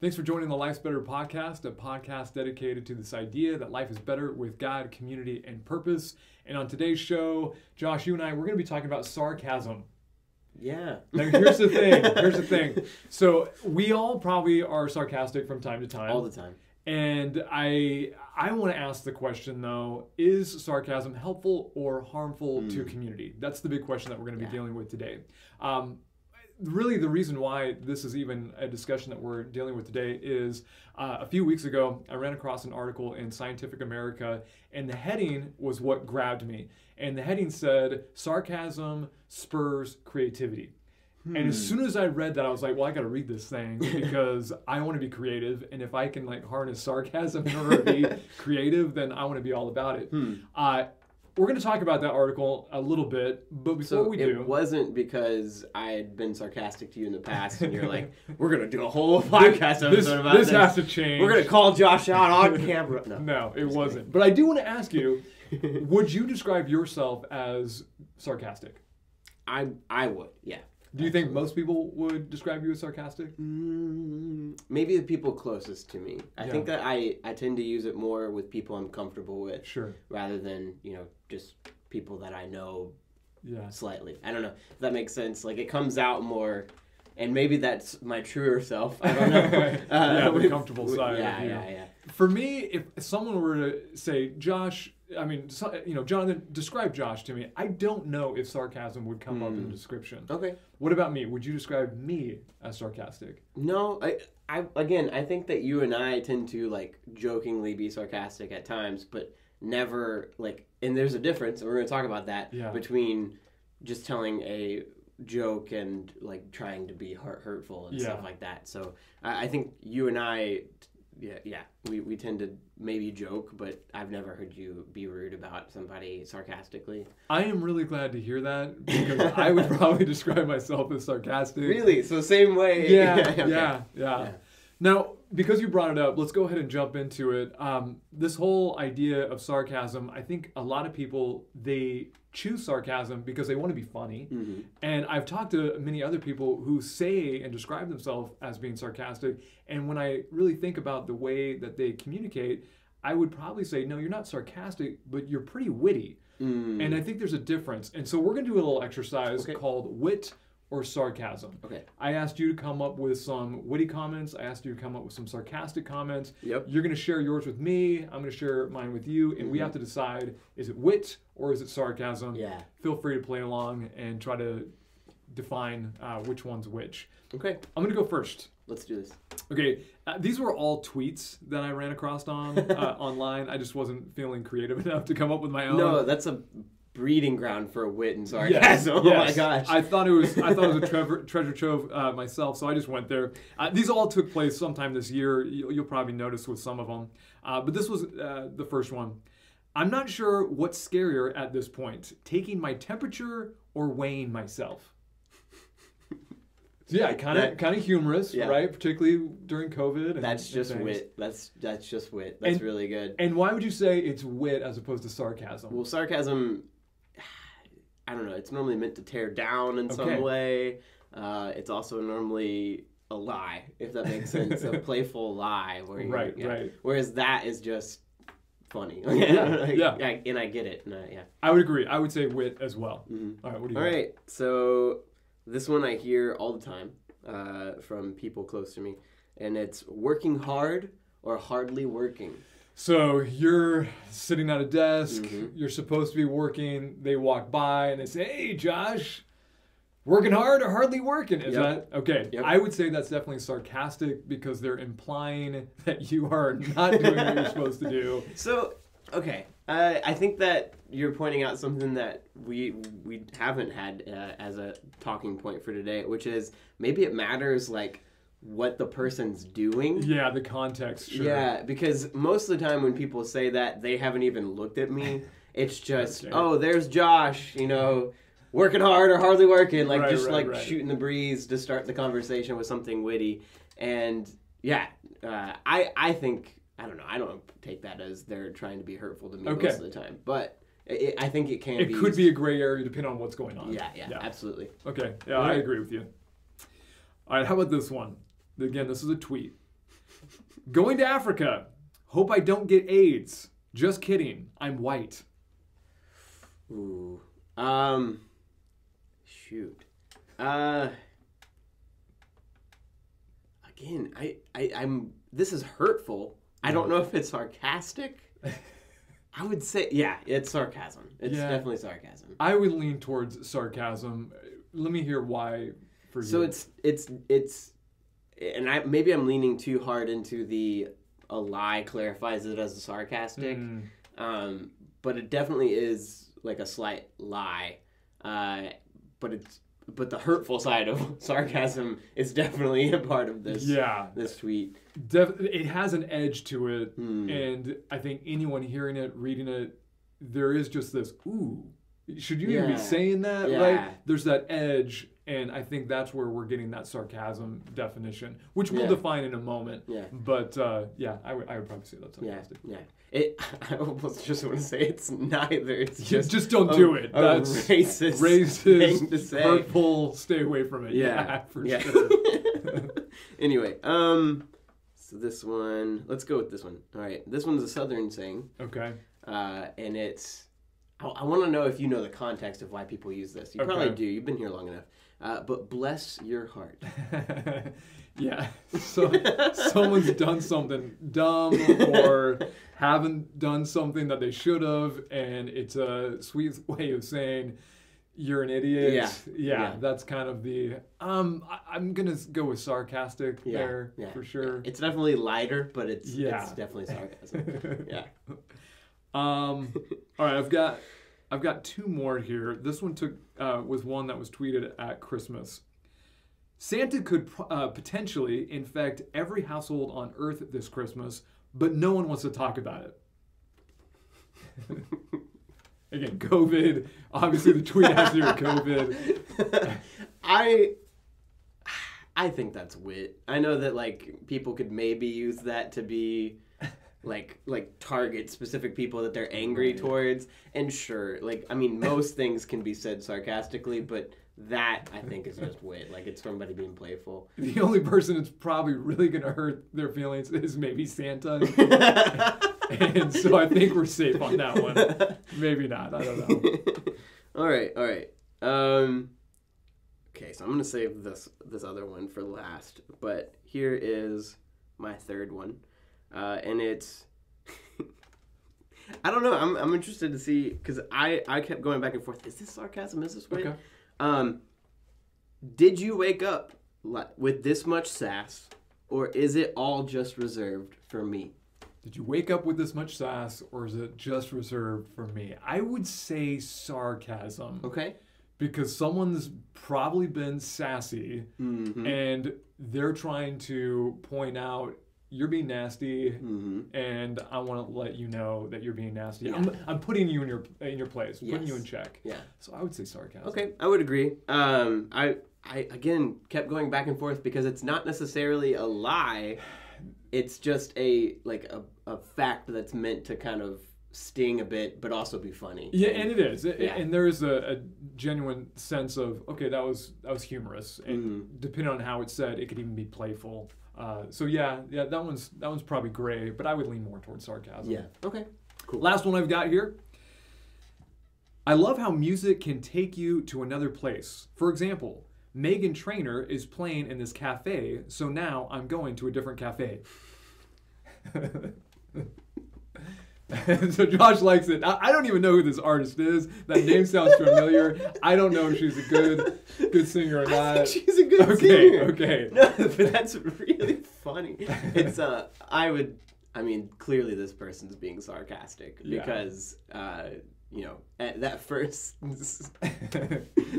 Thanks for joining the Life's Better podcast, a podcast dedicated to this idea that life is better with God, community, and purpose. And on today's show, Josh, you and I, we're going to be talking about sarcasm. Yeah. Now, here's the thing. Here's the thing. So we all probably are sarcastic from time to time. All the time. And I want to ask the question, though, is sarcasm helpful or harmful to community? That's the big question that we're going to be dealing with today. Really, the reason why this is even a discussion that we're dealing with today is a few weeks ago, I ran across an article in Scientific America, and the heading was what grabbed me. And the heading said, "Sarcasm spurs creativity." And as soon as I read that, I was like, well, I got to read this thing because I want to be creative. And if I can harness sarcasm in order to be creative, then I want to be all about it. We're going to talk about that article a little bit, but before we do... It wasn't because I had been sarcastic to you in the past and you're like, we're going to do a whole podcast episode about this. This has to change. We're going to call Josh out on camera. No, it wasn't. But I do want to ask you, would you describe yourself as sarcastic? I would, yeah. Do you think most people would describe you as sarcastic? Maybe the people closest to me. I think that I tend to use it more with people I'm comfortable with. Sure. Rather than, just people that I know slightly. I don't know if that makes sense. Like, it comes out more, and maybe that's my truer self. I don't know. The comfortable side of you. Yeah. For me, if someone were to say, Josh, Jonathan, describe Josh to me, I don't know if sarcasm would come up in the description. Okay. What about me? Would you describe me as sarcastic? No, I think that you and I tend to jokingly be sarcastic at times, but never and there's a difference, and we're going to talk about that between just telling a joke and trying to be hurtful and stuff like that. So I think you and I, we tend to maybe joke, but I've never heard you be rude about somebody sarcastically. I am really glad to hear that because I would probably describe myself as sarcastic. Really? So same way? Yeah. Now, because you brought it up, let's go ahead and jump into it. This whole idea of sarcasm, I think a lot of people, they choose sarcasm because they want to be funny. Mm-hmm. And I've talked to many other people who say and describe themselves as being sarcastic. And when I really think about the way that they communicate, I would probably say, no, you're not sarcastic, but you're pretty witty. And I think there's a difference. And so we're going to do a little exercise called wit or sarcasm. Okay. I asked you to come up with some witty comments. I asked you to come up with some sarcastic comments. Yep. You're going to share yours with me. I'm going to share mine with you. And we have to decide, is it wit or is it sarcasm? Yeah. Feel free to play along and try to define which one's which. Okay. I'm going to go first. Let's do this. Okay. These were all tweets that I ran across online. I just wasn't feeling creative enough to come up with my own. No, that's a breeding ground for wit and sarcasm. Yes. Oh my gosh! I thought it was a treasure trove myself, so I just went there. These all took place sometime this year. You'll probably notice with some of them, but this was the first one. I'm not sure what's scarier at this point: taking my temperature or weighing myself. So kind of humorous, right? Particularly during COVID. That's just wit. That's just wit. That's really good. And why would you say it's wit as opposed to sarcasm? Well, sarcasm, I don't know. It's normally meant to tear down in some way. It's also normally a lie, if that makes sense. A playful lie. Where right. Whereas that is just funny. And I get it. I would agree. I would say wit as well. Mm-hmm. All right, what do you got? All right, so this one I hear all the time from people close to me, and it's working hard or hardly working. So you're sitting at a desk, you're supposed to be working, they walk by and they say, "Hey, Josh, working hard or hardly working?" Is that okay? Yep. I would say that's definitely sarcastic because they're implying that you are not doing what you're supposed to do. So, okay, I think that you're pointing out something that we haven't had as a talking point for today, which is maybe it matters what the person's doing. Yeah, the context, sure. Yeah, because most of the time when people say that, they haven't even looked at me. It's just, oh, there's Josh, working hard or hardly working, shooting the breeze to start the conversation with something witty. And I think, I don't know, I don't take that as they're trying to be hurtful to me most of the time. But I think it can be. It could be a gray area depending on what's going on. Yeah, absolutely. Okay, I agree with you. All right, how about this one? Again, this is a tweet. Going to Africa. Hope I don't get AIDS. Just kidding. I'm white. Ooh. Shoot. Again, I'm. This is hurtful. I don't know if it's sarcastic. I would say, yeah, it's sarcasm. It's definitely sarcasm. I would lean towards sarcasm. Let me hear why for you. So it's, and maybe I'm leaning too hard into a lie clarifies it as a sarcastic, but it definitely is like a slight lie. But the hurtful side of sarcasm is definitely a part of this. Yeah, this tweet. It has an edge to it, and I think anyone hearing it, reading it, there is just this, ooh, should you even be saying that? Yeah. Right? There's that edge, and I think that's where we're getting that sarcasm definition, which we'll define in a moment. Yeah. But I would probably say that's sarcastic. Yeah. I almost just want to say it's neither. It's just don't do it. That's racist thing to say. Hurtful. Stay away from it. Yeah, for sure. Anyway, so this one, let's go with this one. All right, this one's a Southern saying. Okay. And it's, I want to know if you know the context of why people use this. You probably do. You've been here long enough. But bless your heart. Yeah. So someone's done something dumb or haven't done something that they should have, and it's a sweet way of saying you're an idiot. Yeah. That's kind of the I'm gonna go with sarcastic there for sure. Yeah. It's definitely lighter, but it's definitely sarcasm. Yeah. All right, I've got two more here. This one was one that was tweeted at Christmas. Santa could potentially infect every household on Earth this Christmas, but no one wants to talk about it. Again, COVID. Obviously, the tweet has to do with COVID. I think that's wit. I know that people could maybe use that to be like target specific people that they're angry towards. And sure, most things can be said sarcastically, but that I think is just wit. It's somebody being playful. The only person that's probably really going to hurt their feelings is maybe Santa. And so I think we're safe on that one. Maybe not. I don't know. All right. Okay, so I'm going to save this other one for last. But here is my third one. And it's... I don't know. I'm interested to see, because I kept going back and forth. Is this sarcasm? Is this wit? Okay. Did you wake up with this much sass, or is it all just reserved for me? Did you wake up with this much sass, or is it just reserved for me? I would say sarcasm. Okay. Because someone's probably been sassy, and they're trying to point out, you're being nasty, and I want to let you know that you're being nasty. Yeah. I'm putting you in your place, putting you in check. Yeah. So I would say sarcasm. Okay, I would agree. I again kept going back and forth because it's not necessarily a lie. It's just a fact that's meant to kind of sting a bit, but also be funny. Yeah, and it is. And there is a genuine sense of, okay, that was humorous, and depending on how it's said, it could even be playful. So that one's probably gray, but I would lean more towards sarcasm. Yeah. Okay. Cool. Last one I've got here. I love how music can take you to another place. For example, Meghan Trainor is playing in this cafe, so now I'm going to a different cafe. So Josh likes it. I don't even know who this artist is. That name sounds familiar. I don't know if she's a good singer or not. I think she's a good singer. Okay. No, but that's really funny. It's clearly this person's being sarcastic because at that first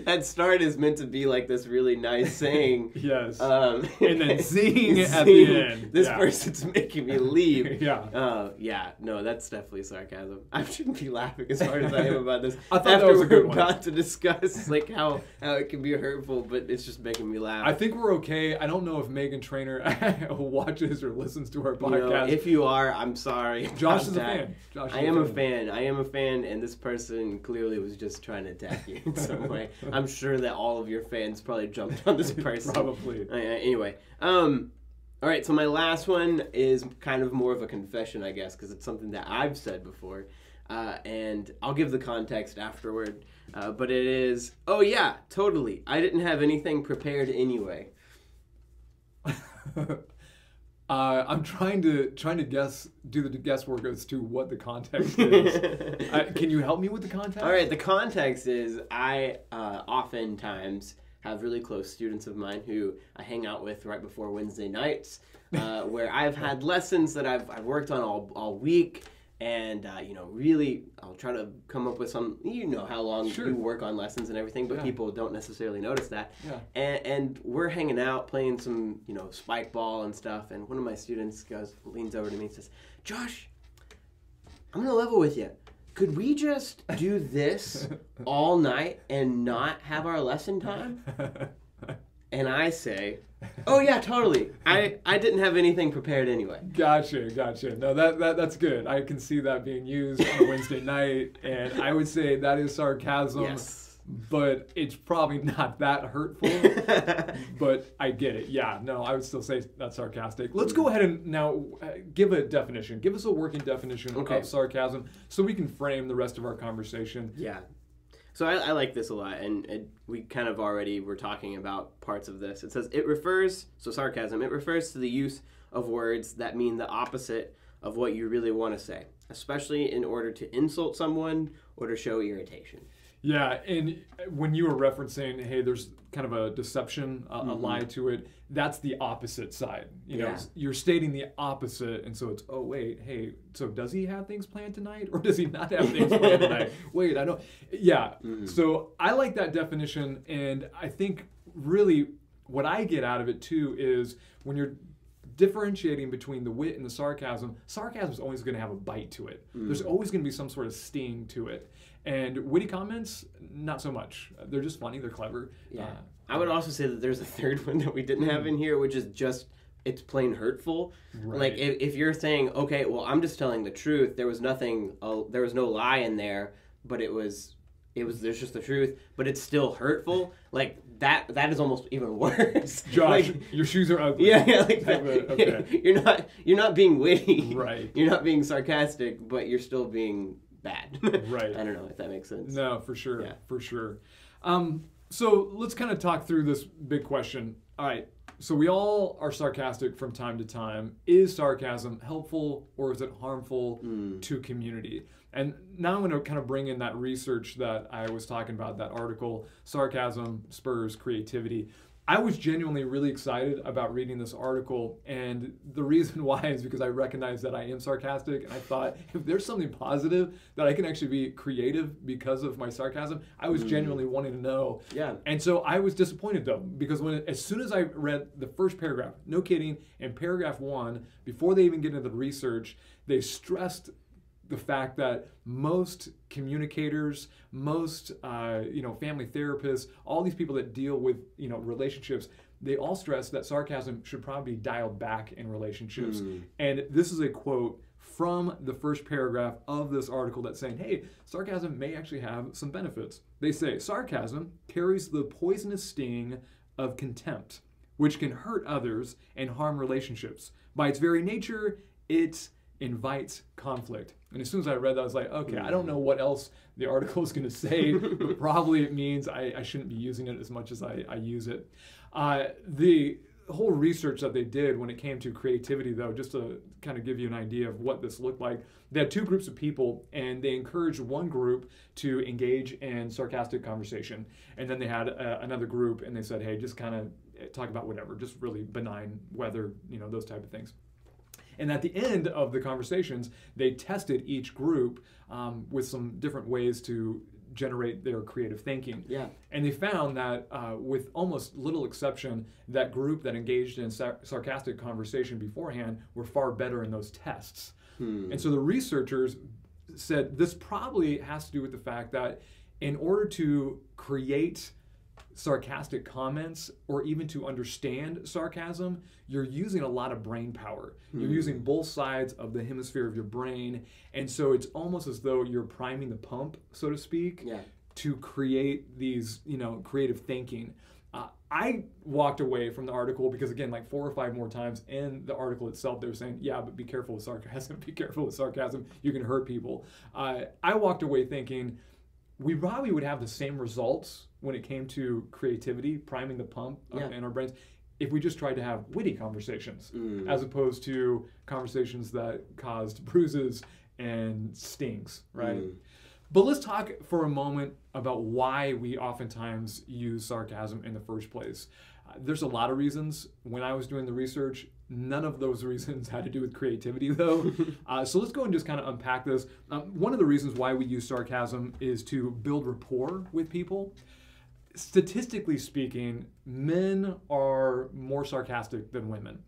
that start is meant to be like this really nice saying. Yes. And then zing at the end. This person's making me leave. Yeah. No, that's definitely sarcasm. I shouldn't be laughing as hard as I am about this. I thought that was a good one. After we're about to discuss how it can be hurtful, but it's just making me laugh. I think we're okay. I don't know if Meghan Trainor watches or listens to our podcast. If you are, I'm sorry. Josh is a fan. I am a fan, and this person clearly was just trying to attack you in some way. I'm sure that all of your fans probably jumped on this person. Probably. Anyway, all All right, so my last one is kind of more of a confession, I guess, because it's something that I've said before. And I'll give the context afterward. But it is, oh yeah, totally. I didn't have anything prepared anyway. I'm trying to do the guesswork as to what the context is. Can you help me with the context? All right, the context is I oftentimes have really close students of mine who I hang out with right before Wednesday nights, where I've had lessons that I've worked on all week. And, really, I'll try to come up with some, how long you work on lessons and everything, but people don't necessarily notice that. Yeah. And we're hanging out, playing some, spike ball and stuff. And one of my students leans over to me and says, Josh, I'm going to level with you. Could we just do this all night and not have our lesson time? And I say, oh yeah, totally. I didn't have anything prepared anyway. Gotcha. No, that's good. I can see that being used on a Wednesday night, and I would say that is sarcasm. Yes. But it's probably not that hurtful. But I get it. Yeah, no, I would still say that's sarcastic. Let's go ahead and now give a definition. Give us a working definition of sarcasm so we can frame the rest of our conversation. Yeah. So I like this a lot, and we kind of already were talking about parts of this. It says, sarcasm, it refers to the use of words that mean the opposite of what you really want to say, especially in order to insult someone or to show irritation. Yeah, and when you were referencing, hey, there's kind of a deception, a lie to it, that's the opposite side. You're stating the opposite, and so it's, oh, wait, hey, so does he have things planned tonight, or does he not have things planned tonight? Wait, I don't. Yeah, so I like that definition, and I think really what I get out of it, too, is when you're differentiating between the wit and the sarcasm is always going to have a bite to it. There's always going to be some sort of sting to it. And witty comments, not so much. They're just funny. They're clever. Yeah. I would also say that there's a third one that we didn't have in here, which is just, it's plain hurtful. Right. Like if you're saying, okay, well, I'm just telling the truth. There was no lie in there, but there's just the truth, but it's still hurtful. Like that is almost even worse. Josh, your shoes are ugly. Yeah, like that. Okay. You're not being witty. Right. You're not being sarcastic, but you're still being bad. Right. I don't know if that makes sense. No, for sure. Yeah. For sure. So let's kind of talk through this big question. All right. So we all are sarcastic from time to time. Is sarcasm helpful or is it harmful to community? And now I'm going to kind of bring in that research that I was talking about, that article, Sarcasm Spurs Creativity. I was genuinely really excited about reading this article, and the reason why is because I recognize that I am sarcastic, and I thought if there's something positive that I can actually be creative because of my sarcasm, I was genuinely wanting to know. Yeah. And so I was disappointed though, because as soon as I read the first paragraph, no kidding, in paragraph 1, before they even get into the research, they stressed the fact that most communicators, most family therapists, all these people that deal with relationships, they all stress that sarcasm should probably be dialed back in relationships. And this is a quote from the first paragraph of this article that's saying, hey, sarcasm may actually have some benefits. They say, sarcasm carries the poisonous sting of contempt, which can hurt others and harm relationships. By its very nature, it invites conflict. And as soon as I read that, I was like, okay, I don't know what else the article is going to say, but probably it means I shouldn't be using it as much as I use it. The whole research that they did when it came to creativity, though, just to kind of give you an idea of what this looked like, they had 2 groups of people, and they encouraged one group to engage in sarcastic conversation. And then they had another group, and they said, hey, just kind of talk about whatever, just really benign weather, those type of things. And at the end of the conversations, they tested each group with some different ways to generate their creative thinking. Yeah. And they found that with almost little exception, that group that engaged in sarcastic conversation beforehand were far better in those tests. And so the researchers said this probably has to do with the fact that in order to create sarcastic comments or even to understand sarcasm, you're using a lot of brain power. You're using both sides of the hemisphere of your brain, and so it's almost as though you're priming the pump, so to speak, to create these, creative thinking. I walked away from the article because, again, like 4 or 5 more times in the article itself, they were saying, yeah, but be careful with sarcasm. Be careful with sarcasm. You can hurt people. I walked away thinking we probably would have the same results when it came to creativity, priming the pump in our brains, if we just tried to have witty conversations as opposed to conversations that caused bruises and stings, right? But let's talk for a moment about why we oftentimes use sarcasm in the first place. There's a lot of reasons. When I was doing the research, none of those reasons had to do with creativity, though. So let's go and just kind of unpack this. One of the reasons why we use sarcasm is to build rapport with people. Statistically speaking, men are more sarcastic than women.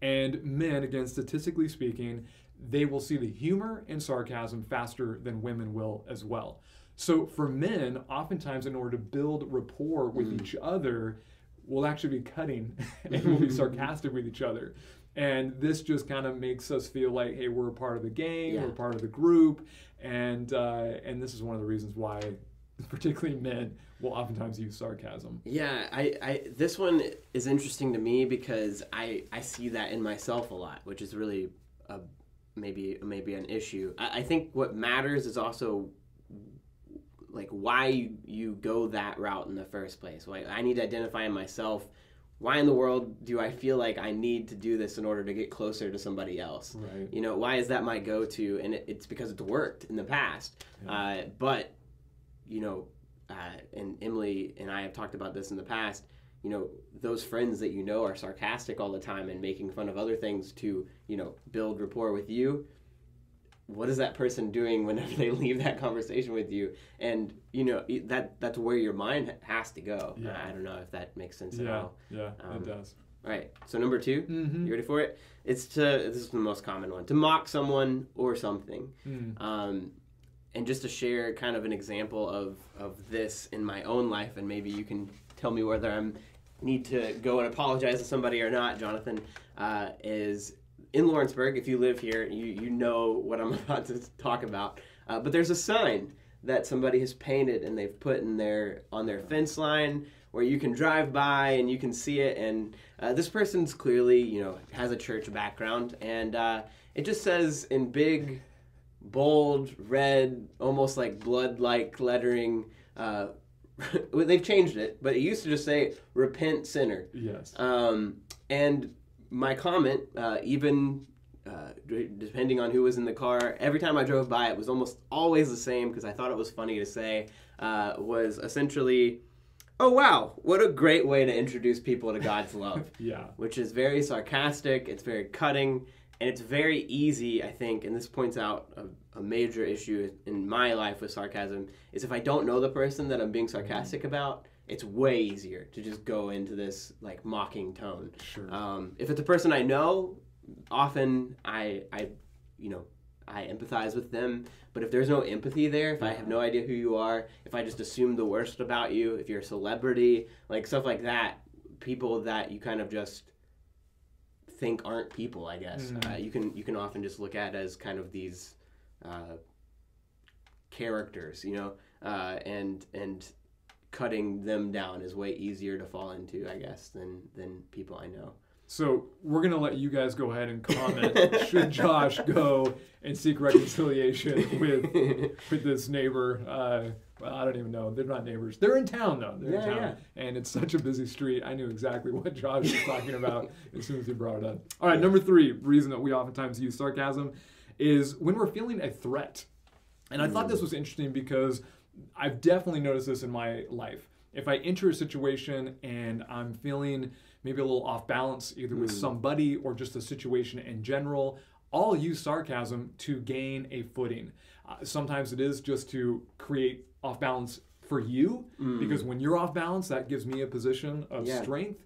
And men, again, statistically speaking, they will see the humor and sarcasm faster than women will as well. So for men, oftentimes in order to build rapport with each other, we'll actually be cutting and we'll be sarcastic with each other. And this just kind of makes us feel like, hey, we're a part of the gang, we're part of the group. And this is one of the reasons why particularly men will oftentimes use sarcasm. Yeah, I this one is interesting to me because I see that in myself a lot, which is really maybe an issue. I think what matters is also like why you go that route in the first place. Like I need to identify in myself, why in the world do I feel like I need to do this in order to get closer to somebody else? Right. You know, why is that my go-to? And it's because it's worked in the past. Yeah. But, you know, and Emily and I have talked about this in the past, you know, those friends that you know are sarcastic all the time and making fun of other things to, you know, build rapport with you. What is that person doing whenever they leave that conversation with you? And, you know, that's where your mind has to go. Yeah. I don't know if that makes sense at all. Yeah, it does. All right, so number 2, you ready for it? This is the most common one, to mock someone or something. And just to share kind of an example of this in my own life, and maybe you can tell me whether I need to go and apologize to somebody or not, Jonathan, is in Lawrenceburg. If you live here, you know what I'm about to talk about. But there's a sign that somebody has painted and they've put on their fence line where you can drive by and you can see it. And this person's clearly, you know, has a church background, and it just says in big, bold, red, almost like blood-like lettering. They've changed it, but it used to just say "Repent, sinner." Yes. And my comment, even depending on who was in the car, every time I drove by, it was almost always the same because I thought it was funny to say. Was essentially, "Oh wow, what a great way to introduce people to God's love." Yeah. Which is very sarcastic. It's very cutting. And it's very easy, I think, and this points out a major issue in my life with sarcasm, is if I don't know the person that I'm being sarcastic about, it's way easier to just go into this like mocking tone. Sure. If it's a person I know, often I empathize with them. But if there's no empathy there, if I have no idea who you are, if I just assume the worst about you, if you're a celebrity, like stuff like that, people that you kind of just think aren't people, I guess. You can often just look at as kind of these characters, you know, and cutting them down is way easier to fall into, I guess, than people I know. So we're going to let you guys go ahead and comment. Should Josh go and seek reconciliation with this neighbor? Well, I don't even know. They're not neighbors. They're in town, though. They're in town. Yeah. And it's such a busy street. I knew exactly what Josh was talking about as soon as he brought it up. All right, number 3 reason that we oftentimes use sarcasm is when we're feeling a threat. And I thought this was interesting because I've definitely noticed this in my life. If I enter a situation and I'm feeling maybe a little off balance, either with somebody or just the situation in general, I'll use sarcasm to gain a footing. Sometimes it is just to create off balance for you, because when you're off balance, that gives me a position of strength.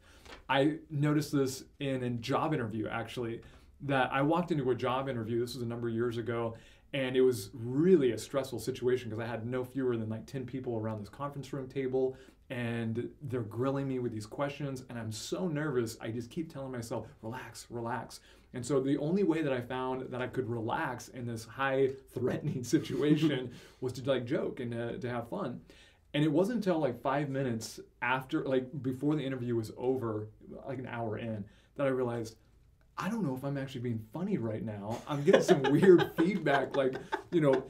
I noticed this in a job interview, actually, that I walked into a job interview, this was a number of years ago, and it was really a stressful situation because I had no fewer than like 10 people around this conference room table, and they're grilling me with these questions, and I'm so nervous, I just keep telling myself, relax, relax. And so the only way that I found that I could relax in this high threatening situation was to like joke and to have fun. And it wasn't until like 5 minutes after, like before the interview was over, like an hour in, that I realized, I don't know if I'm actually being funny right now. I'm getting some weird feedback, like, you know,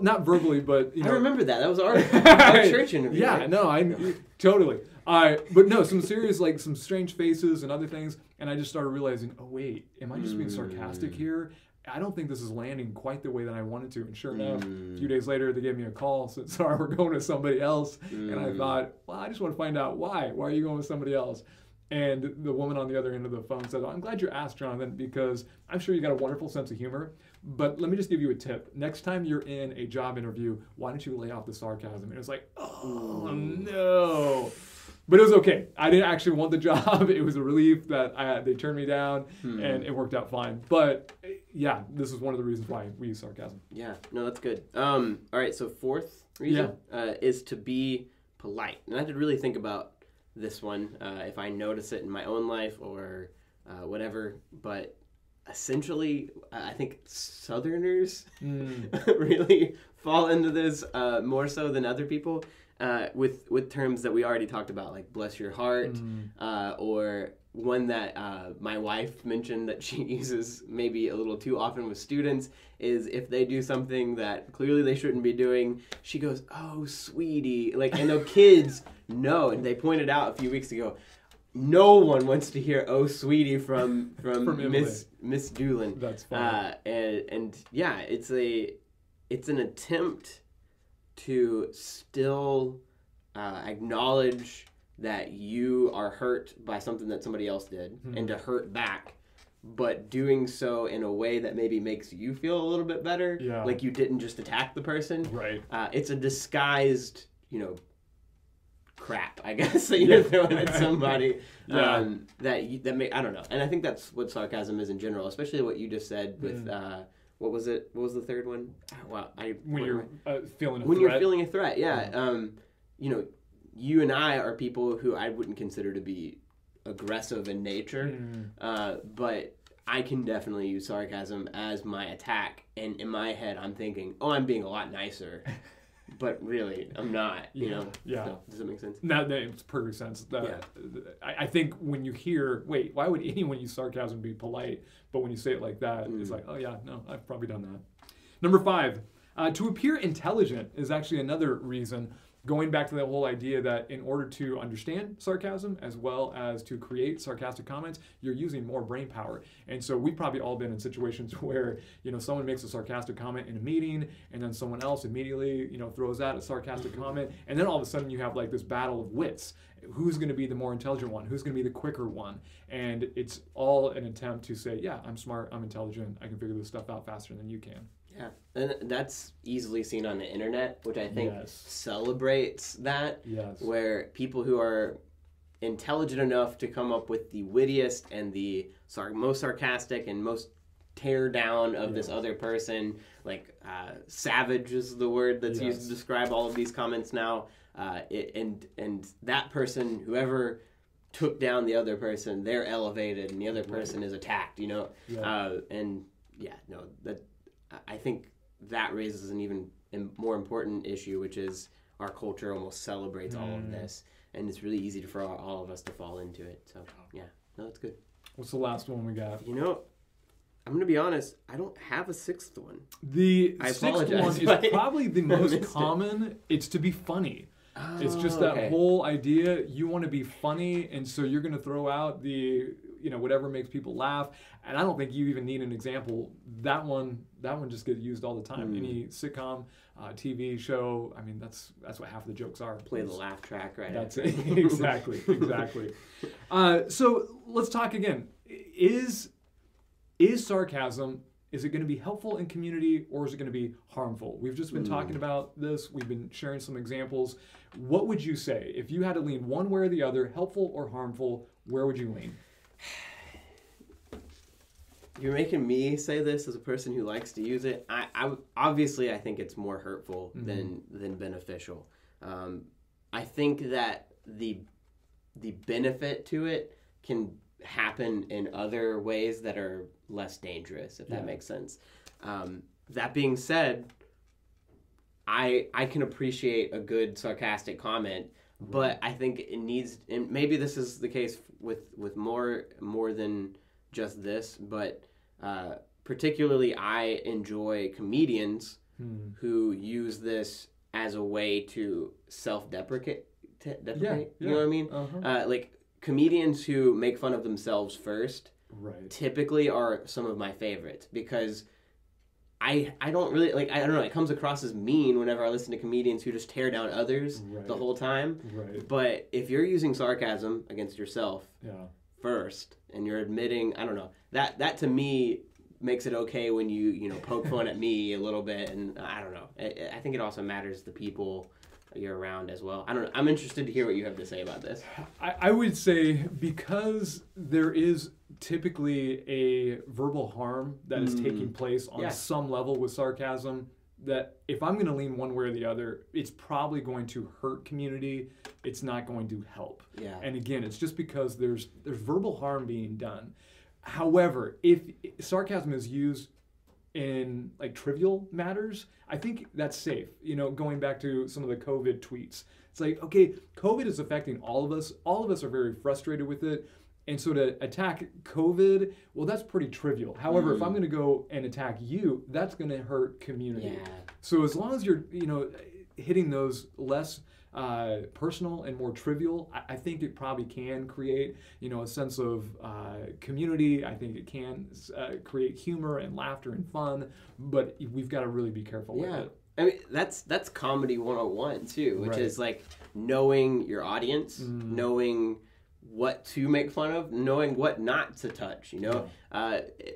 not verbally, but, you know. I remember that. That was our church interview. Yeah, right? No, totally. But no, some serious, like, some strange faces and other things. And I just started realizing, oh, wait, am I just being sarcastic here? I don't think this is landing quite the way that I wanted to. And sure enough, a few days later, they gave me a call, said, sorry, we're going with somebody else. And I thought, well, I just want to find out why. Why are you going with somebody else? And the woman on the other end of the phone said, I'm glad you asked, Jonathan, because I'm sure you got a wonderful sense of humor. But let me just give you a tip. Next time you're in a job interview, why don't you lay off the sarcasm? And it was like, oh, no. But it was okay. I didn't actually want the job. It was a relief that they turned me down, and it worked out fine. But yeah, this is one of the reasons why we use sarcasm. Yeah, no, that's good. All right, so fourth reason is to be polite. And I had to really think about this one, if I notice it in my own life or whatever. But essentially, I think Southerners really fall into this more so than other people. With terms that we already talked about, like bless your heart, or one that my wife mentioned that she uses maybe a little too often with students is if they do something that clearly they shouldn't be doing, she goes, oh, sweetie. Like, and the kids know, and they pointed out a few weeks ago, no one wants to hear "Oh, sweetie" from Miss Doolin. That's fine. And yeah, it's an attempt to still acknowledge that you are hurt by something that somebody else did and to hurt back, but doing so in a way that maybe makes you feel a little bit better. Yeah. Like you didn't just attack the person. Right. It's a disguised, crap, I guess, that you're throwing at somebody. Yeah. I don't know. And I think that's what sarcasm is in general, especially what you just said with what was it? What was the third one? Wow, when you're feeling a threat. When you're feeling a threat, yeah. You and I are people who I wouldn't consider to be aggressive in nature, but I can definitely use sarcasm as my attack. And in my head, I'm thinking, oh, I'm being a lot nicer. But really, I'm not, Yeah. No, does that make sense? That makes perfect sense. I think when you hear, wait, why would anyone use sarcasm to be polite? But when you say it like that, it's like, oh yeah, no, I've probably done that. Number 5, to appear intelligent is actually another reason. Going back to the whole idea that in order to understand sarcasm as well as to create sarcastic comments, you're using more brain power. And so we've probably all been in situations where, someone makes a sarcastic comment in a meeting and then someone else immediately, throws out a sarcastic comment. And then all of a sudden you have like this battle of wits. Who's going to be the more intelligent one? Who's going to be the quicker one? And it's all an attempt to say, yeah, I'm smart, I'm intelligent, I can figure this stuff out faster than you can. Yeah, and that's easily seen on the internet, which I think celebrates that. Yes. Where people who are intelligent enough to come up with the wittiest and the most sarcastic and most tear down of this other person, like savage is the word that's used to describe all of these comments now. And that person, whoever took down the other person, they're elevated, and the other person is attacked. I think that raises an even more important issue, which is our culture almost celebrates all of this, and it's really easy for all of us to fall into it. So, yeah, no, that's good. What's the last one we got? I'm going to be honest, I don't have a sixth one. The sixth one is probably the most common. It's to be funny. Oh, it's just that whole idea, you want to be funny, and so you're going to throw out the, whatever makes people laugh. And I don't think you even need an example. That one just gets used all the time. Any sitcom, TV show, I mean, that's what half of the jokes are. Play the laugh track, right? That's it. Exactly. So let's talk again. Is sarcasm, is it going to be helpful in community, or is it going to be harmful? We've just been talking about this. We've been sharing some examples. What would you say? If you had to lean one way or the other, helpful or harmful, where would you lean? You're making me say this as a person who likes to use it. I obviously think it's more hurtful than beneficial. I think that the benefit to it can happen in other ways that are less dangerous, if that makes sense. That being said, I can appreciate a good sarcastic comment, but I think it needs, and maybe this is the case with more than just this, but particularly I enjoy comedians who use this as a way to self-deprecate. You know what I mean? Like comedians who make fun of themselves first typically are some of my favorites, because I don't really like, I don't know, it comes across as mean whenever I listen to comedians who just tear down others the whole time. But if you're using sarcasm against yourself first, and you're admitting, I don't know, that to me makes it okay when you poke fun at me a little bit, and I don't know. I think it also matters the people you're around as well. I don't know. I'm interested to hear what you have to say about this. I would say, because there is typically a verbal harm that is taking place on some level with sarcasm, that if I'm going to lean one way or the other, it's probably going to hurt community. It's not going to help. Yeah. And again, it's just because there's verbal harm being done. However, if sarcasm is used in like trivial matters, I think that's safe. You know, going back to some of the COVID tweets, it's like, okay, COVID is affecting all of us. All of us are very frustrated with it. And so to attack COVID, well, that's pretty trivial. However, if I'm going to go and attack you, that's going to hurt community. Yeah. So as long as you're, hitting those less personal and more trivial, I think it probably can create, a sense of community. I think it can create humor and laughter and fun, but we've got to really be careful with it. I mean, that's comedy 101 too, which is like knowing your audience, knowing what to make fun of, knowing what not to touch,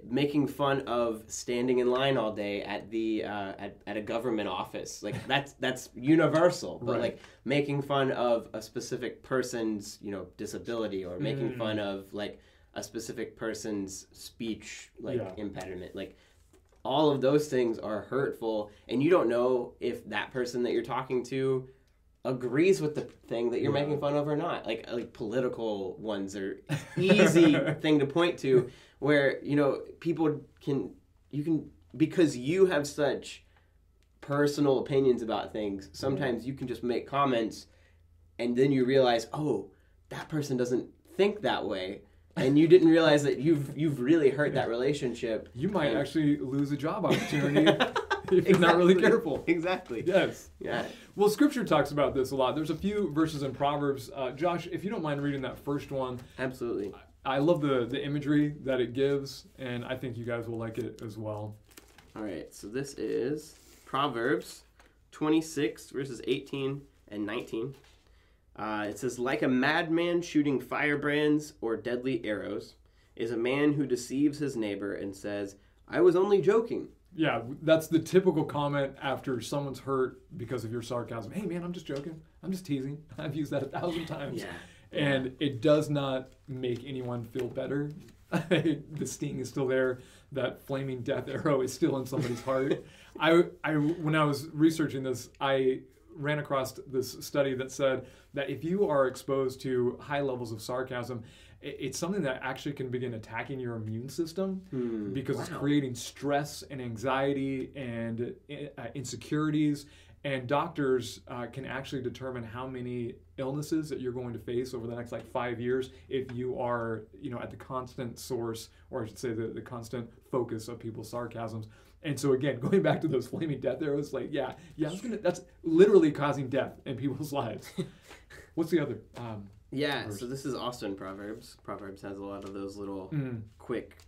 making fun of standing in line all day at the at a government office, like that's universal. But like making fun of a specific person's disability, or making fun of like a specific person's speech impediment, like all of those things are hurtful, and you don't know if that person that you're talking to agrees with the thing that you're making fun of or not. Like political ones are easy thing to point to, where people can because you have such personal opinions about things, sometimes you can just make comments and then you realize, oh, that person doesn't think that way, and you didn't realize that you've really hurt that relationship. You might actually lose a job opportunity if you're not really careful. Exactly. Yes. Yeah. Well, Scripture talks about this a lot. There's a few verses in Proverbs. Josh, if you don't mind reading that first one. Absolutely. I love the imagery that it gives, and I think you guys will like it as well. All right. So this is Proverbs 26, verses 18 and 19. It says, like a madman shooting firebrands or deadly arrows is a man who deceives his neighbor and says, I was only joking. Yeah, that's the typical comment after someone's hurt because of your sarcasm. Hey, man, I'm just joking. I'm just teasing. I've used that 1,000 times. Yeah. And it does not make anyone feel better. The sting is still there. That flaming death arrow is still in somebody's heart. When I was researching this, I ran across this study that said that if you are exposed to high levels of sarcasm, it's something that actually can begin attacking your immune system because it's creating stress and anxiety and insecurities. And doctors can actually determine how many illnesses that you're going to face over the next 5 years if you are, at the constant source, or I should say the constant focus of people's sarcasms. And so again, going back to those flaming death arrows, that's literally causing death in people's lives. What's the other? So this is also in Proverbs. Proverbs has a lot of those little quick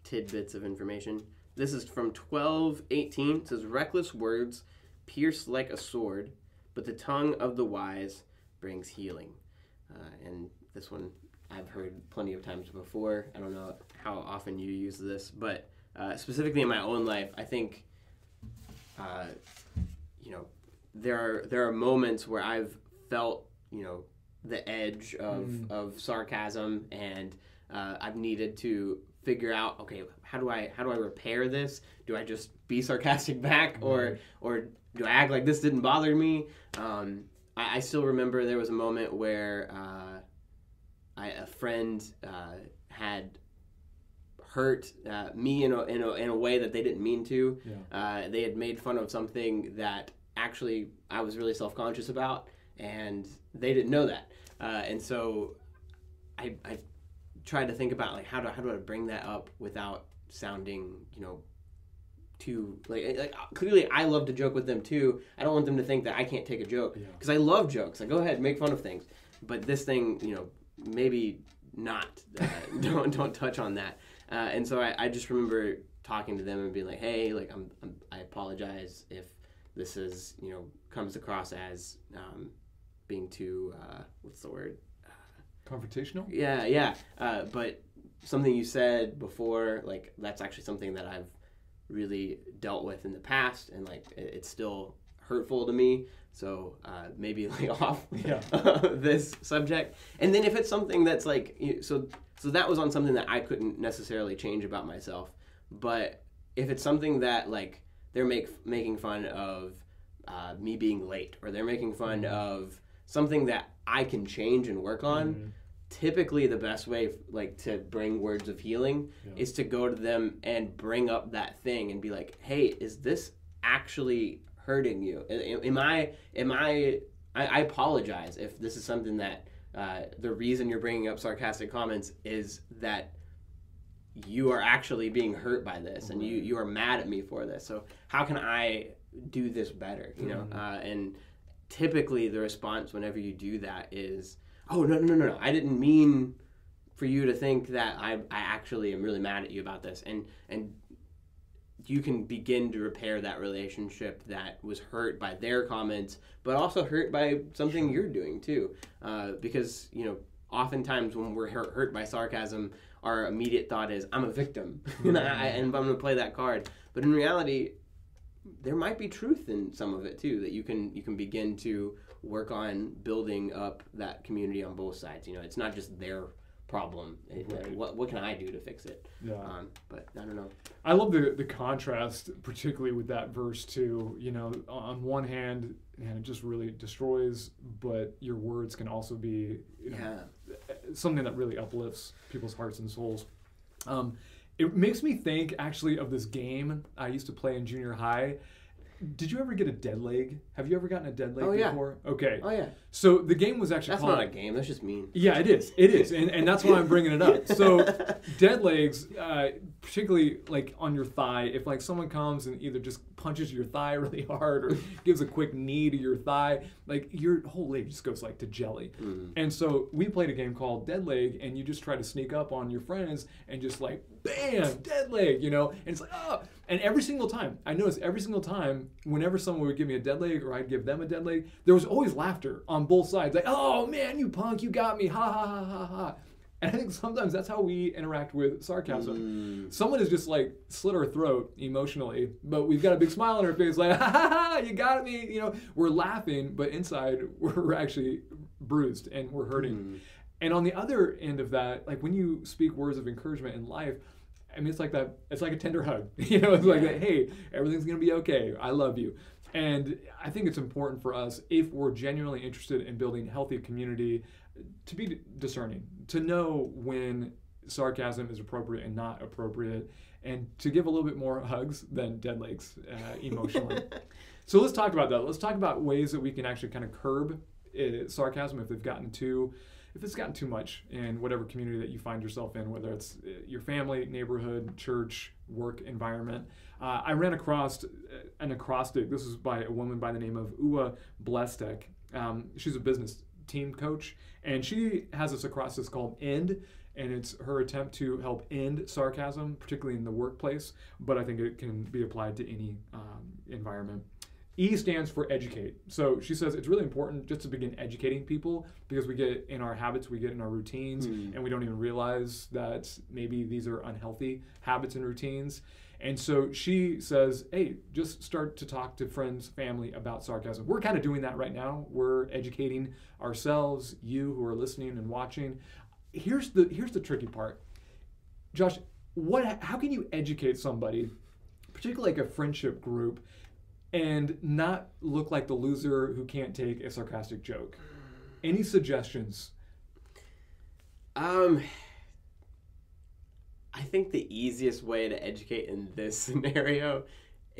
tidbits of information. This is from 12:18. It says, reckless words pierce like a sword, but the tongue of the wise brings healing. And this one I've heard plenty of times before. I don't know how often you use this, but specifically in my own life, I think, there are moments where I've felt, the edge of sarcasm, and I've needed to figure out, okay, how do I repair this? Do I just be sarcastic back, or do I act like this didn't bother me? I still remember there was a moment where a friend had hurt me in a way that they didn't mean to. They had made fun of something that actually I was really self-conscious about, and they didn't know that. And so I tried to think about like how do I bring that up without sounding, too like clearly I love to joke with them too. I don't want them to think that I can't take a joke, because I love jokes. Like, go ahead, make fun of things, but this thing, maybe not. Don't touch on that. And so I just remember talking to them and being like, hey, like I apologize if this is comes across as being too what's the word? Confrontational? Yeah. But something you said before, like, that's actually something that I've really dealt with in the past, and like it's still hurtful to me. So maybe lay off this subject. And then if it's something that's like, so that was on something that I couldn't necessarily change about myself. But if it's something that like they're making fun of me being late, or they're making fun of something that I can change and work on, typically the best way like to bring words of healing is to go to them and bring up that thing and be like, hey, is this actually hurting you? I apologize if this is something that the reason you're bringing up sarcastic comments is that you are actually being hurt by this, and you are mad at me for this. So how can I do this better? And typically the response whenever you do that is, oh, no, I didn't mean for you to think that I actually am really mad at you about this. And you can begin to repair that relationship that was hurt by their comments, but also hurt by something you're doing too. Because, oftentimes when we're hurt by sarcasm, our immediate thought is, I'm a victim, and I'm going to play that card. But in reality, there might be truth in some of it too, that you can begin to work on building up that community on both sides. It's not just their problem. Right. What can I do to fix it? Yeah. But I don't know. I love the contrast, particularly with that verse too. On one hand, it just really destroys, but your words can also be something that really uplifts people's hearts and souls. It makes me think actually of this game I used to play in junior high. Did you ever get a dead leg? Have you ever gotten a dead leg before? Okay. Oh, yeah. So the game was actually That's not a game. That's just mean. Yeah, it is. It is. And that's why I'm bringing it up. So dead legs, particularly like on your thigh, if like someone comes and either just punches your thigh really hard or gives a quick knee to your thigh, like your whole leg just goes like to jelly. And so we played a game called Dead Leg, and you just try to sneak up on your friends and just like, bam, dead leg, and it's like, oh. And every single time, I noticed every single time, whenever someone would give me a dead leg or I'd give them a dead leg, there was always laughter on both sides. Like, oh man, you punk, you got me, ha ha ha ha ha. And I think sometimes that's how we interact with sarcasm. Someone has just like slit our throat emotionally, but we've got a big smile on our face, like, ha ha ha, you got me. We're laughing, but inside we're actually bruised and we're hurting. And on the other end of that, like when you speak words of encouragement in life, I mean, it's like that. It's like a tender hug. It's like, hey, everything's gonna be okay. I love you. And I think it's important for us, if we're genuinely interested in building healthy community, to be discerning, to know when sarcasm is appropriate and not appropriate, and to give a little bit more hugs than dead legs emotionally. So let's talk about that. Let's talk about ways that we can actually kind of curb sarcasm if it's gotten too much in whatever community that you find yourself in, whether it's your family, neighborhood, church, work environment. I ran across an acrostic. This is by a woman by the name of Uwa Blestek. She's a business team coach, and she has this acrostic called END, and it's her attempt to help end sarcasm, particularly in the workplace, but I think it can be applied to any environment. E stands for educate. So she says it's really important just to begin educating people, because we get in our habits, we get in our routines, and we don't even realize that maybe these are unhealthy habits and routines. And so she says, hey, just start to talk to friends, family about sarcasm. We're kind of doing that right now. We're educating ourselves, you who are listening and watching. Here's the tricky part. Josh, how can you educate somebody, particularly like a friendship group, and not look like the loser who can't take a sarcastic joke? Any suggestions? I think the easiest way to educate in this scenario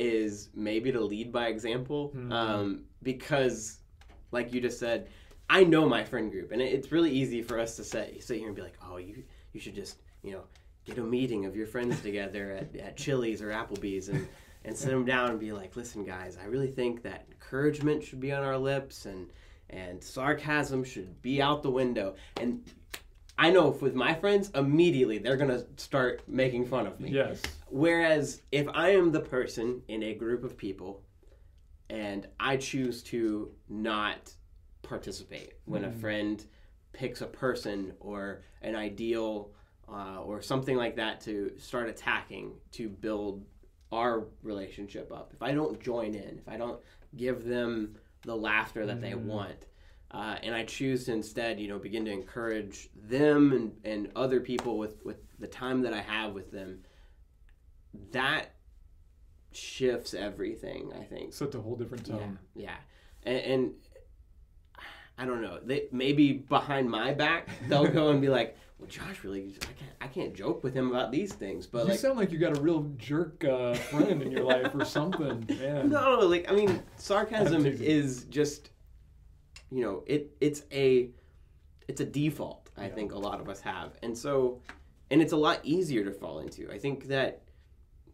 is maybe to lead by example, because, like you just said, I know my friend group, and it's really easy for us to sit here and be like, oh, you should just, get a meeting of your friends together at Chili's or Applebee's and sit them down and be like, listen, guys, I really think that encouragement should be on our lips and sarcasm should be out the window. And I know with my friends, immediately they're going to start making fun of me. Yes. Whereas if I am the person in a group of people and I choose to not participate when a friend picks a person or an ideal or something like that to start attacking to build our relationship up, if I don't join in, if I don't give them the laughter that they want, and I choose to instead, begin to encourage them and other people with the time that I have with them, that shifts everything, I think. Sets a whole different tone. Yeah. And I don't know. Maybe behind my back, they'll go and be like, well, Josh, really, I can't joke with him about these things. But you sound like you got a real jerk friend in your life or something. Man. No, sarcasm is just, it's a default. I think a lot of us have, and it's a lot easier to fall into. I think that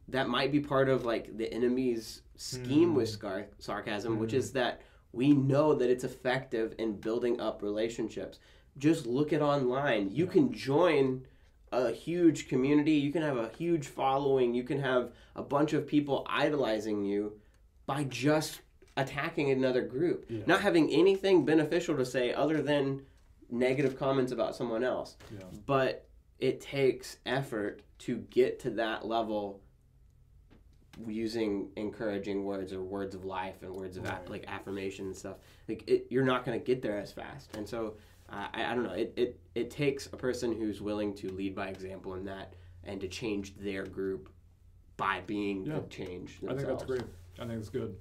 might be part of the enemy's scheme with sarcasm, which is that we know that it's effective in building up relationships. Just look at online. You can join a huge community. You can have a huge following. You can have a bunch of people idolizing you by just attacking another group. Yeah. Not having anything beneficial to say other than negative comments about someone else. Yeah. But it takes effort to get to that level using encouraging words or words of life and words of affirmation and stuff. You're not going to get there as fast. And so I don't know. It takes a person who's willing to lead by example in that and to change their group by being the change themselves. I think that's great. I think that's good.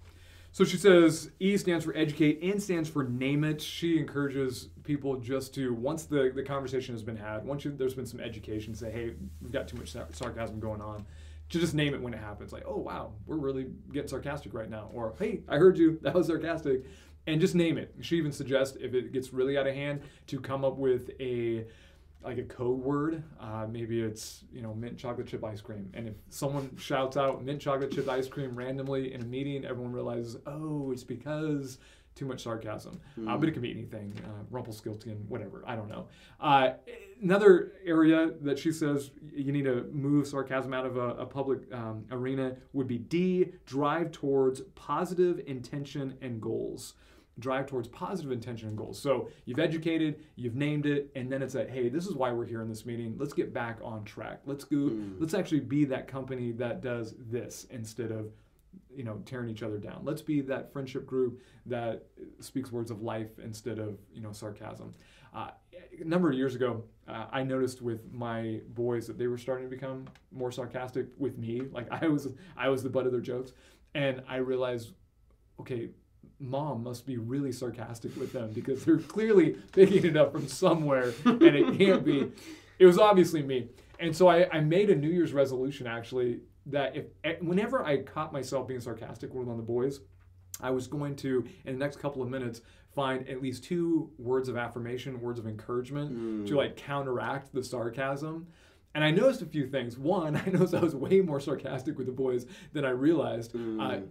So she says E stands for educate, N stands for name it. She encourages people just to, once the conversation has been had, once there's been some education, say, hey, we've got too much sarcasm going on, to just name it when it happens. Like, oh, wow, we're really getting sarcastic right now. Or, hey, I heard you, that was sarcastic. And just name it. She even suggests, if it gets really out of hand, to come up with a code word. Maybe it's, mint chocolate chip ice cream. And if someone shouts out mint chocolate chip ice cream randomly in a meeting, everyone realizes, oh, it's because too much sarcasm. But it can be anything, Rumpelstiltskin, whatever, I don't know. Another area that she says you need to move sarcasm out of a public arena would be D, drive towards positive intention and goals. Drive towards positive intention and goals. So you've educated, you've named it, and then it's like, hey, this is why we're here in this meeting. Let's get back on track. Let's go. Let's actually be that company that does this instead of, tearing each other down. Let's be that friendship group that speaks words of life instead of, sarcasm. A number of years ago, I noticed with my boys that they were starting to become more sarcastic with me. Like I was the butt of their jokes, and I realized, okay, Mom must be really sarcastic with them because they're clearly picking it up from somewhere, and it can't be. It was obviously me. And so I made a New Year's resolution, actually, that whenever I caught myself being sarcastic with one of the boys, I was going to, in the next couple of minutes, find at least 2 words of affirmation, words of encouragement to counteract the sarcasm. And I noticed a few things. 1, I noticed I was way more sarcastic with the boys than I realized.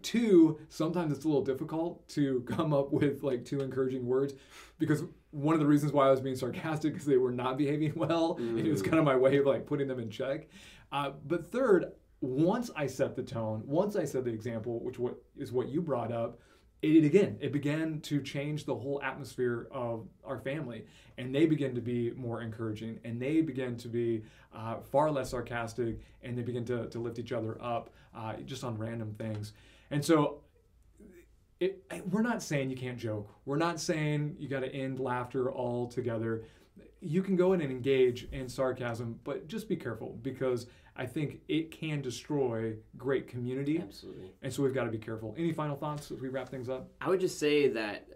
2, sometimes it's a little difficult to come up with 2 encouraging words because one of the reasons why I was being sarcastic is they were not behaving well. And it was kind of my way of putting them in check. But 3rd, once I set the tone, once I set the example, which is what you brought up, it began to change the whole atmosphere of our family, and they began to be more encouraging, and they began to be far less sarcastic, and they began to lift each other up just on random things. And so we're not saying you can't joke. We're not saying you got to end laughter altogether. You can go in and engage in sarcasm, but just be careful because I think it can destroy great community. Absolutely. And so we've got to be careful. Any final thoughts as we wrap things up? I would just say that,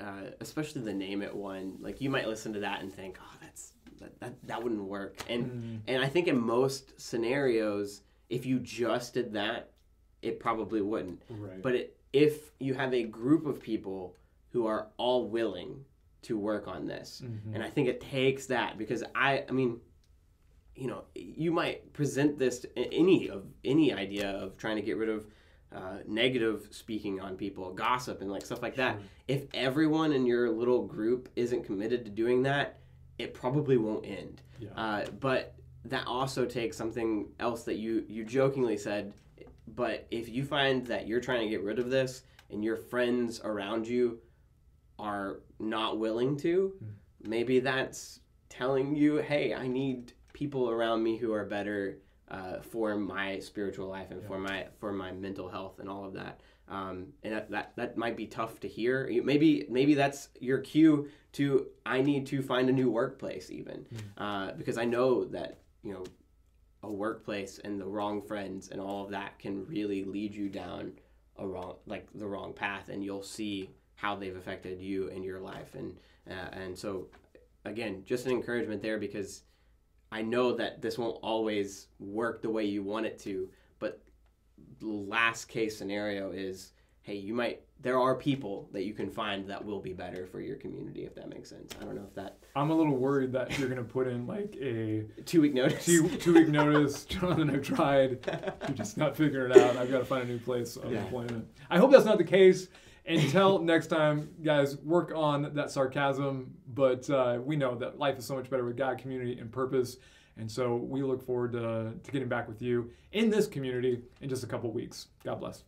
especially the name it one, you might listen to that and think, oh, that wouldn't work. And I think in most scenarios, if you just did that, it probably wouldn't. Right. But if you have a group of people who are all willing to work on this, and I think it takes that, because I mean, you know, you might present this any idea of trying to get rid of negative speaking on people, gossip, and like stuff like that. If everyone in your little group isn't committed to doing that, it probably won't end. But that also takes something else that you jokingly said. But if you find that you're trying to get rid of this and your friends around you are not willing to, maybe that's telling you, hey, I need people around me who are better for my spiritual life and for my mental health and all of that. And that might be tough to hear. Maybe that's your cue to, I need to find a new workplace even, because I know that, you know, a workplace and the wrong friends and all of that can really lead you down the wrong path, and you'll see how they've affected you and your life. And so again, just an encouragement there, because I know that this won't always work the way you want it to, but the last case scenario is, hey, there are people that you can find that will be better for your community, if that makes sense. I don't know if that... I'm a little worried that you're going to put in like a... 2-week notice. Two-week notice. Jonathan, I've tried. You're just not figuring it out. I've got to find a new place of employment. I hope that's not the case. Until next time, guys, work on that sarcasm. But we know that life is so much better with God, community, and purpose. And so we look forward to getting back with you in this community in just a couple weeks. God bless.